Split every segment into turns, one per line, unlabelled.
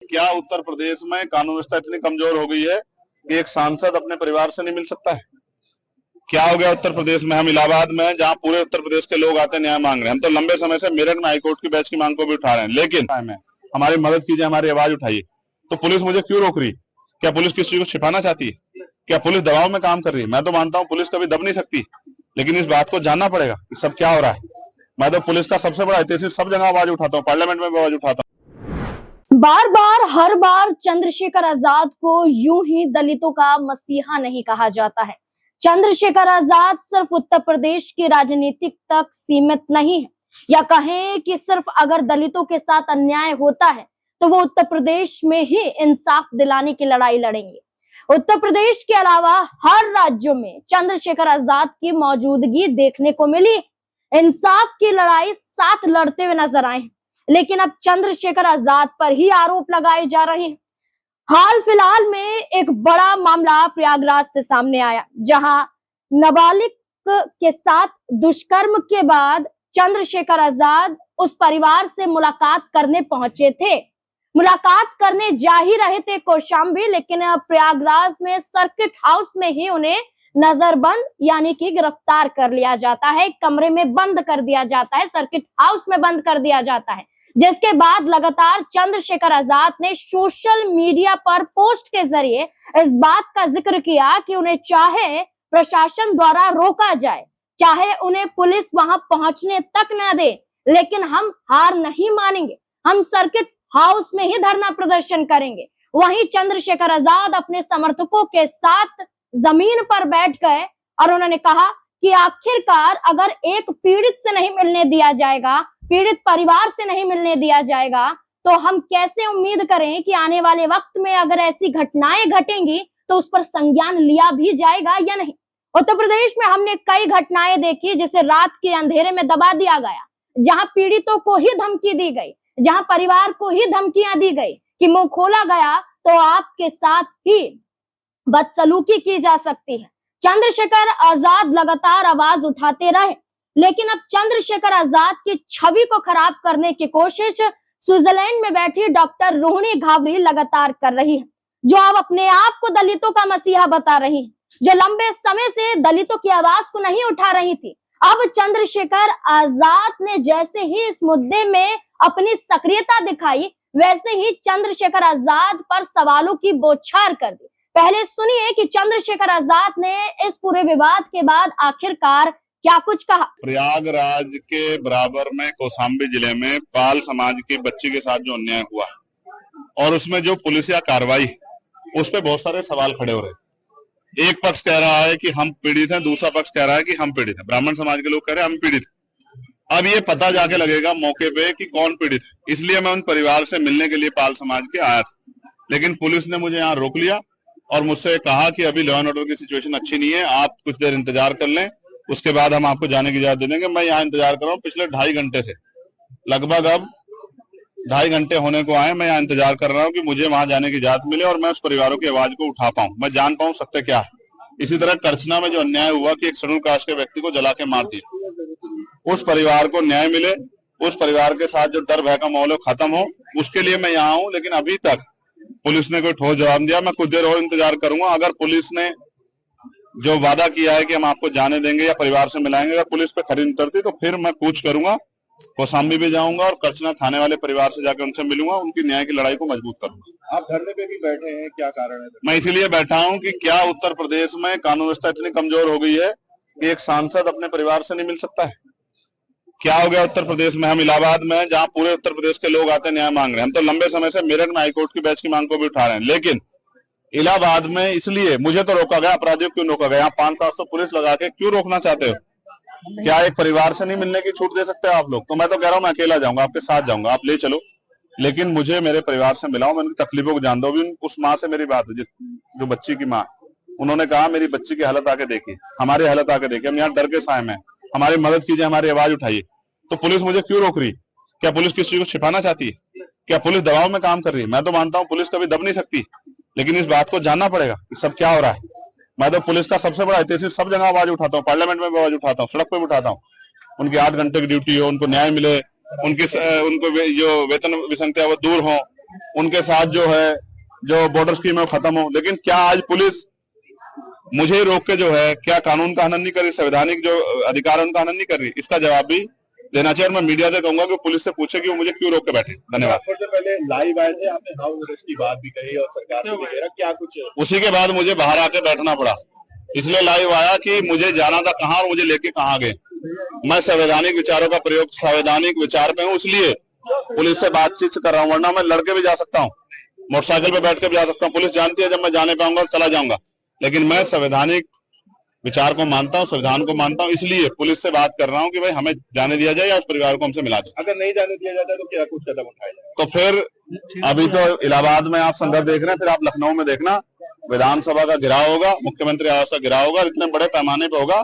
क्या उत्तर प्रदेश में कानून व्यवस्था इतनी कमजोर हो गई है कि एक सांसद अपने परिवार से नहीं मिल सकता है? क्या हो गया उत्तर प्रदेश में? हम इलाहाबाद में जहां पूरे उत्तर प्रदेश के लोग आते हैं न्याय मांग रहे हैं, हम तो लंबे समय से मेरठ में हाईकोर्ट की बेंच की मांग को भी उठा रहे हैं, लेकिन हमारी मदद कीजिए, हमारी आवाज उठाइए। तो पुलिस मुझे क्यों रोक रही? क्या पुलिस किसी चीज को छिपाना चाहती है? क्या पुलिस दबाव में काम कर रही है? मैं तो मानता हूं पुलिस कभी दब नहीं सकती, लेकिन इस बात को जानना पड़ेगा कि सब क्या हो रहा है। मैं तो पुलिस का सबसे बड़ा हितैषी सब जगह आवाज उठाता हूँ, पार्लियामेंट में भी आवाज उठाता हूँ।
बार बार हर बार चंद्रशेखर आजाद को यूं ही दलितों का मसीहा नहीं कहा जाता है। चंद्रशेखर आजाद सिर्फ उत्तर प्रदेश की राजनीति तक सीमित नहीं है, या कहें कि सिर्फ अगर दलितों के साथ अन्याय होता है तो वो उत्तर प्रदेश में ही इंसाफ दिलाने की लड़ाई लड़ेंगे। उत्तर प्रदेश के अलावा हर राज्यों में चंद्रशेखर आजाद की मौजूदगी देखने को मिली। इंसाफ की लड़ाई साथ लड़ते हुए नजर आए हैं, लेकिन अब चंद्रशेखर आजाद पर ही आरोप लगाए जा रहे हैं। हाल फिलहाल में एक बड़ा मामला प्रयागराज से सामने आया, जहां नाबालिग के साथ दुष्कर्म के बाद चंद्रशेखर आजाद उस परिवार से मुलाकात करने पहुंचे थे। मुलाकात करने जा ही रहे थे कौशाम्बी, लेकिन प्रयागराज में सर्किट हाउस में ही उन्हें नजरबंद यानी कि गिरफ्तार कर लिया जाता है, कमरे में बंद कर दिया जाता है, सर्किट हाउस में बंद कर दिया जाता है। जिसके बाद लगातार चंद्रशेखर आजाद ने सोशल मीडिया पर पोस्ट के जरिए इस बात का जिक्र किया कि उन्हें चाहे प्रशासन द्वारा रोका जाए, चाहे उन्हें पुलिस वहां पहुंचने तक न दे, लेकिन हम हार नहीं मानेंगे, हम सर्किट हाउस में ही धरना प्रदर्शन करेंगे। वहीं चंद्रशेखर आजाद अपने समर्थकों के साथ जमीन पर बैठ गए और उन्होंने कहा कि आखिरकार अगर एक पीड़ित से नहीं मिलने दिया जाएगा, पीड़ित परिवार से नहीं मिलने दिया जाएगा, तो हम कैसे उम्मीद करें कि आने वाले वक्त में अगर ऐसी घटनाएं घटेंगी तो उस पर संज्ञान लिया भी जाएगा या नहीं। उत्तर प्रदेश में हमने कई घटनाएं देखी जिसे रात के अंधेरे में दबा दिया गया, जहां पीड़ितों को ही धमकी दी गई, जहां परिवार को ही धमकियां दी गई कि मुंह खोला गया तो आपके साथ ही बदसलूकी की जा सकती है। चंद्रशेखर आजाद लगातार आवाज उठाते रहे, लेकिन अब चंद्रशेखर आजाद की छवि को खराब करने की कोशिश स्विट्जरलैंड में बैठी डॉक्टर रोहिणी घावरी लगातार कर रही है, जो अब अपने आप को दलितों का मसीहा बता रही है, जो लंबे समय से दलितों की आवाज को नहीं उठा रही थी। अब चंद्रशेखर आजाद ने जैसे ही इस मुद्दे में अपनी सक्रियता दिखाई, वैसे ही चंद्रशेखर आजाद पर सवालों की बौछार कर दी। पहले सुनिए कि चंद्रशेखर आजाद ने इस पूरे विवाद के बाद आखिरकार क्या कुछ कहा।
प्रयागराज के बराबर में कौशाम्बी जिले में पाल समाज की बच्ची के साथ जो अन्याय हुआ और उसमें जो पुलिसिया कार्रवाई, उस पर बहुत सारे सवाल खड़े हो रहे। एक पक्ष कह रहा है कि हम पीड़ित हैं, दूसरा पक्ष कह रहा है कि हम पीड़ित हैं। ब्राह्मण समाज के लोग कह रहे हैं हम पीड़ित हैं। अब ये पता जाके लगेगा मौके पे कि कौन पीड़ित है। इसलिए मैं उन परिवार से मिलने के लिए पाल समाज के आया था, लेकिन पुलिस ने मुझे यहाँ रोक लिया और मुझसे कहा कि अभी लॉ एंड ऑर्डर की सिचुएशन अच्छी नहीं है, आप कुछ देर इंतजार कर लें, उसके बाद हम आपको जाने की इजाजत दे देंगे। मैं यहाँ इंतजार कर रहा हूँ पिछले 2.5 घंटे से, लगभग अब 2.5 घंटे होने को आए। मैं यहाँ इंतजार कर रहा हूँ कि मुझे वहां जाने की इजाजत मिले और मैं उस परिवारों की आवाज को उठा पाऊं, मैं जान पाऊं सत्य क्या है। इसी तरह करछना में जो अन्याय हुआ कि एक शेड्यूल कास्ट के व्यक्ति को जला के मार दिया, उस परिवार को न्याय मिले, उस परिवार के साथ जो डर भय का माहौल खत्म हो, उसके लिए मैं यहाँ हूँ। लेकिन अभी तक पुलिस ने कोई ठोस जवाब दिया। मैं कुछ देर और इंतजार करूंगा। अगर पुलिस ने जो वादा किया है कि हम आपको जाने देंगे या परिवार से मिलाएंगे, अगर पुलिस पे खरी उतरती तो फिर मैं पूछ करूंगा, कौशाम्बी भी जाऊंगा और करछना थाने वाले परिवार से जाकर उनसे मिलूंगा, उनकी न्याय की लड़ाई को मजबूत करूंगा।
आप धरने पे भी बैठे हैं, क्या कारण है?
मैं इसीलिए बैठा हूं कि क्या उत्तर प्रदेश में कानून व्यवस्था इतनी कमजोर हो गई है कि एक सांसद अपने परिवार से नहीं मिल सकता है? क्या हो गया उत्तर प्रदेश में? हम इलाहाबाद में जहां पूरे उत्तर प्रदेश के लोग आते हैं न्याय मांग रहे हैं, हम तो लंबे समय से मेरठ में हाईकोर्ट की बेंच की मांग को भी उठा रहे हैं, लेकिन इलाहाबाद में इसलिए मुझे तो रोका गया। अपराधियों क्यों रोका गया? 500-700 पुलिस लगा के क्यों रोकना चाहते हो? क्या एक परिवार से नहीं मिलने की छूट दे सकते हो आप लोग? तो मैं तो कह रहा हूँ मैं अकेला जाऊंगा, आपके साथ जाऊंगा, आप ले चलो, लेकिन मुझे मेरे परिवार से मिलाओ, मैं उनकी तकलीफों को जान दो। अभी उस माँ से मेरी बात हुई, जो बच्ची की माँ, उन्होंने कहा मेरी बच्ची की हालत आके देखी, हमारी हालत आके देखी, हम यहाँ डर के साए में, हमारी मदद कीजिए, हमारी आवाज उठाइए। तो पुलिस मुझे क्यों रोक रही? क्या पुलिस किसी चीज को छिपाना चाहती है? क्या पुलिस दबाव में काम कर रही है? मैं तो मानता हूँ पुलिस कभी दब नहीं सकती, लेकिन इस बात को जानना पड़ेगा कि सब क्या हो रहा है। मैं तो पुलिस का सबसे बड़ा हितैषी सब जगह आवाज उठाता हूँ, पार्लियामेंट में भी आवाज उठाता हूँ, सड़क पे भी उठाता हूँ। उनकी 8 घंटे की ड्यूटी हो, उनको न्याय मिले, उनको जो वेतन विसंगतियां वो दूर हो, उनके साथ जो है जो बॉर्डर स्कीम है वो खत्म हो। लेकिन क्या आज पुलिस मुझे रोक के जो है क्या कानून का हनन नहीं कर रही, संवैधानिक जो अधिकार है उनका हनन नहीं कर रही? इसका जवाब भी देना चाहिए। और मैं मीडिया से कहूंगा कि पुलिस से पूछे कि वो मुझे क्यों रोक के बैठे। धन्यवाद।
थोड़ी देर पहले लाइव आए थे, आपने हाउस अरेस्ट की बात भी कही और सरकार ने भी कह रहा, क्या कुछ
उसी के बाद मुझे बाहर आके बैठना पड़ा, इसलिए लाइव आया कि मुझे जाना था कहाँ और मुझे लेके कहाँ गए। मैं संवैधानिक विचारों का प्रयोग संवैधानिक विचार पे हूँ, इसलिए पुलिस से बातचीत कर रहा हूँ। वरना मैं लड़के भी जा सकता हूँ, मोटरसाइकिल पे बैठ के भी जा सकता हूँ। पुलिस जानती है जब मैं जाने पाऊंगा चला जाऊंगा, लेकिन मैं संवैधानिक विचार को मानता हूँ, संविधान को मानता हूँ, इसलिए पुलिस से बात कर रहा हूँ कि भाई हमें जाने दिया जाए या उस परिवार को हमसे मिला दे।
अगर नहीं जाने दिया जाता तो क्या कुछ कदम उठाया जाए?
तो फिर अभी तो इलाहाबाद में आप संदर्भ देख रहे हैं, फिर आप लखनऊ में देखना विधानसभा का घेराव होगा, मुख्यमंत्री आवास का घेराव होगा। इतने बड़े पैमाने पे होगा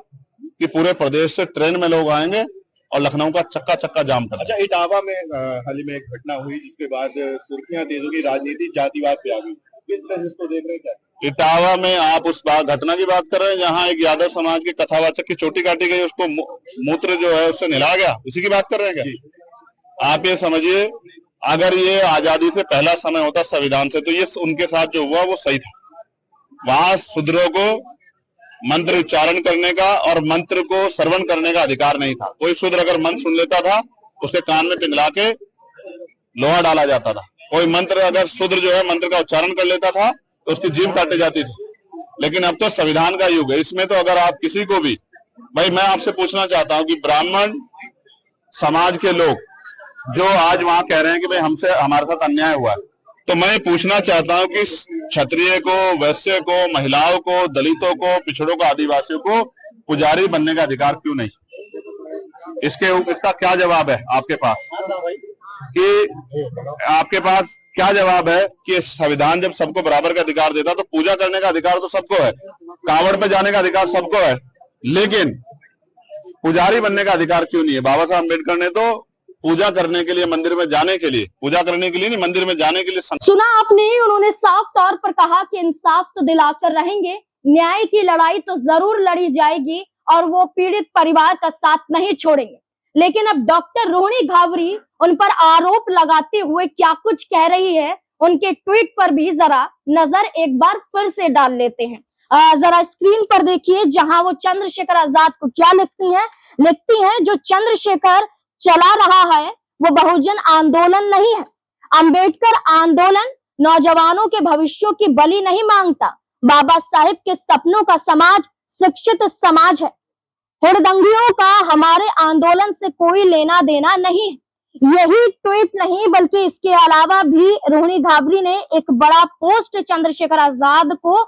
कि पूरे प्रदेश से ट्रेन में लोग आएंगे और लखनऊ का चक्का चक्का जाम कर।
अच्छा, इटावा में हाल ही में एक घटना हुई जिसके बाद सुर्खियां तेज होगी, राजनीति जातिवाद पे आ गई, किस तरह इसको देख रहे हैं? क्या
इटावा में आप उस घटना की बात कर रहे हैं जहां एक यादव समाज के कथावाचक की चोटी काटी गई, उसको मूत्र जो है उससे नहलाया गया, उसी की बात कर रहे हैं क्या? आप ये समझिए, अगर ये आजादी से पहला समय होता संविधान से, तो ये उनके साथ जो हुआ वो सही था। वहां शूद्रों को मंत्र उच्चारण करने का और मंत्र को श्रवण करने का अधिकार नहीं था। कोई शूद्र अगर मंत्र सुन लेता था उसके कान में पिघला के लोहा डाला जाता था। कोई मंत्र अगर शूद्र जो है मंत्र का उच्चारण कर लेता था तो उसकी जीभ काटी जाती थी। लेकिन अब तो संविधान का युग है, इसमें तो अगर आप किसी को भी, भाई मैं आपसे पूछना चाहता हूं कि ब्राह्मण समाज के लोग जो आज वहां कह रहे हैं कि भाई हमसे हमारे साथ अन्याय हुआ है, तो मैं पूछना चाहता हूं कि क्षत्रिय को, वैश्य को, महिलाओं को, दलितों को, पिछड़ों को, आदिवासियों को पुजारी बनने का अधिकार क्यों नहीं? इसका क्या जवाब है आपके पास? कि आपके पास क्या जवाब है कि संविधान जब सबको बराबर का अधिकार देता तो पूजा करने का अधिकार तो सबको है, कांवड़ पे जाने का अधिकार सबको है, लेकिन पुजारी बनने का अधिकार क्यों नहीं है? बाबा साहब अम्बेडकर ने तो पूजा करने के लिए, मंदिर में जाने के लिए, पूजा करने के लिए नहीं, मंदिर में जाने के लिए।
सुना आपने, उन्होंने साफ तौर पर कहा कि इंसाफ तो दिलाकर रहेंगे, न्याय की लड़ाई तो जरूर लड़ी जाएगी और वो पीड़ित परिवार का साथ नहीं छोड़ेंगे। लेकिन अब डॉक्टर रोहिणी घावरी उन पर आरोप लगाते हुए क्या कुछ कह रही है, उनके ट्वीट पर भी जरा नजर एक बार फिर से डाल लेते हैं। जरा स्क्रीन पर देखिए, जहां वो चंद्रशेखर आजाद को क्या लिखती हैं, जो चंद्रशेखर चला रहा है वो बहुजन आंदोलन नहीं है। अंबेडकर आंदोलन नौजवानों के भविष्यों की बलि नहीं मांगता। बाबा साहिब के सपनों का समाज शिक्षित समाज है। हुड़दंगियों का हमारे आंदोलन से कोई लेना देना नहीं है। यही ट्वीट नहीं बल्कि इसके अलावा भी रोहिणी घावरी ने एक बड़ा पोस्ट चंद्रशेखर आजाद को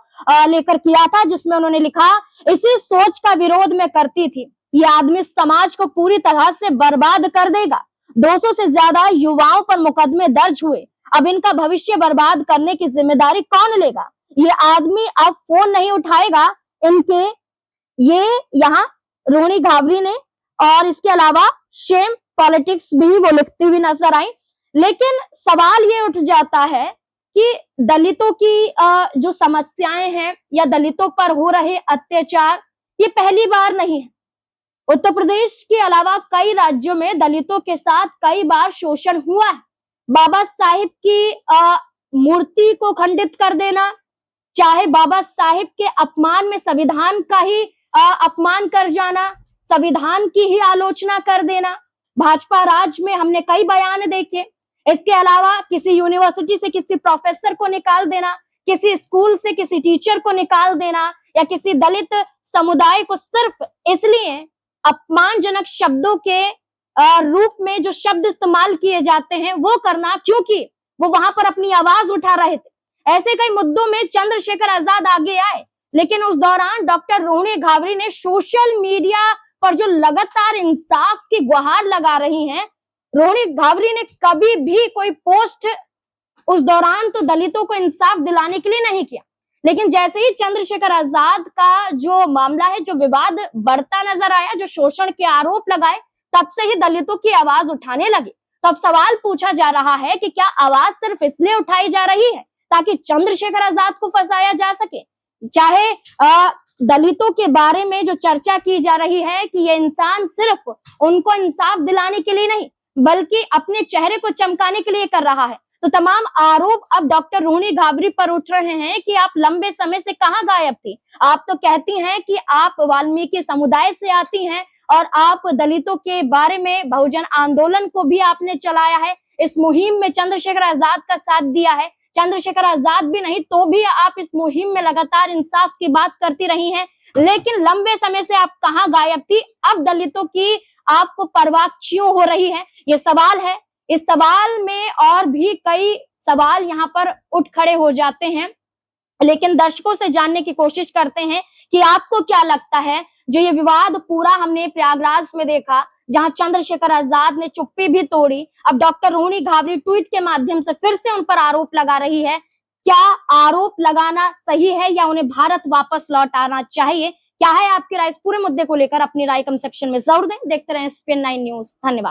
लेकर किया था, जिसमें उन्होंने लिखा, इसी सोच का विरोध में करती थी, ये आदमी समाज को पूरी तरह से बर्बाद कर देगा। 200 से ज्यादा युवाओं पर मुकदमे दर्ज हुए, अब इनका भविष्य बर्बाद करने की जिम्मेदारी कौन लेगा? ये आदमी अब फोन नहीं उठाएगा। इनके ये यहाँ रोहिणी घावरी ने, और इसके अलावा शेम पॉलिटिक्स भी वो लिखती हुई नजर आई। लेकिन सवाल ये उठ जाता है कि दलितों की जो समस्याएं हैं या दलितों पर हो रहे अत्याचार, ये पहली बार नहीं है। उत्तर प्रदेश के अलावा कई राज्यों में दलितों के साथ कई बार शोषण हुआ है। बाबा साहिब की मूर्ति को खंडित कर देना, चाहे बाबा साहिब के अपमान में संविधान का ही अपमान कर जाना, संविधान की ही आलोचना कर देना, भाजपा राज में हमने कई बयान देखे। इसके अलावा किसी यूनिवर्सिटी से किसी प्रोफेसर को निकाल देना, किसी स्कूल से किसी टीचर को निकाल देना, या किसी दलित समुदाय को सिर्फ इसलिए अपमानजनक शब्दों के रूप में जो शब्द इस्तेमाल किए जाते हैं वो करना, क्योंकि वो वहां पर अपनी आवाज उठा रहे थे। ऐसे कई मुद्दों में चंद्रशेखर आजाद आगे आए, लेकिन उस दौरान डॉक्टर रोहिणी घावरी ने सोशल मीडिया पर जो लगातार इंसाफ की गुहार लगा रही हैं, रोहिणी घावरी ने कभी भी कोई पोस्ट उस दौरान तो दलितों को इंसाफ दिलाने के लिए नहीं किया। लेकिन जैसे ही चंद्रशेखर आजाद का जो मामला है, जो विवाद बढ़ता नजर आया, जो शोषण के आरोप लगाए, तब से ही दलितों की आवाज उठाने लगे। तो अब सवाल पूछा जा रहा है कि क्या आवाज सिर्फ इसलिए उठाई जा रही है ताकि चंद्रशेखर आजाद को फंसाया जा सके? चाहे दलितों के बारे में जो चर्चा की जा रही है कि ये इंसान सिर्फ उनको इंसाफ दिलाने के लिए नहीं बल्कि अपने चेहरे को चमकाने के लिए कर रहा है, तो तमाम आरोप अब डॉक्टर रोहिणी घाबरी पर उठ रहे हैं कि आप लंबे समय से कहां गायब थी। आप तो कहती हैं कि आप वाल्मीकि समुदाय से आती हैं और आप दलितों के बारे में बहुजन आंदोलन को भी आपने चलाया है। इस मुहिम में चंद्रशेखर आजाद का साथ दिया है। चंद्रशेखर आजाद भी नहीं तो भी आप इस मुहिम में लगातार इंसाफ की बात करती रही हैं, लेकिन लंबे समय से आप कहां गायब थी? अब दलितों की आपको परवाह क्यों हो रही है? ये सवाल है। इस सवाल में और भी कई सवाल यहाँ पर उठ खड़े हो जाते हैं, लेकिन दर्शकों से जानने की कोशिश करते हैं कि आपको क्या लगता है। जो ये विवाद पूरा हमने प्रयागराज में देखा, जहां चंद्रशेखर आजाद ने चुप्पी भी तोड़ी, अब डॉक्टर रोहिणी घाबरी ट्वीट के माध्यम से फिर से उन पर आरोप लगा रही है। क्या आरोप लगाना सही है या उन्हें भारत वापस लौट आना चाहिए? क्या है आपकी राय? इस पूरे मुद्दे को लेकर अपनी राय कमेंट सेक्शन में जरूर दें। देखते रहें SPN9 न्यूज। धन्यवाद।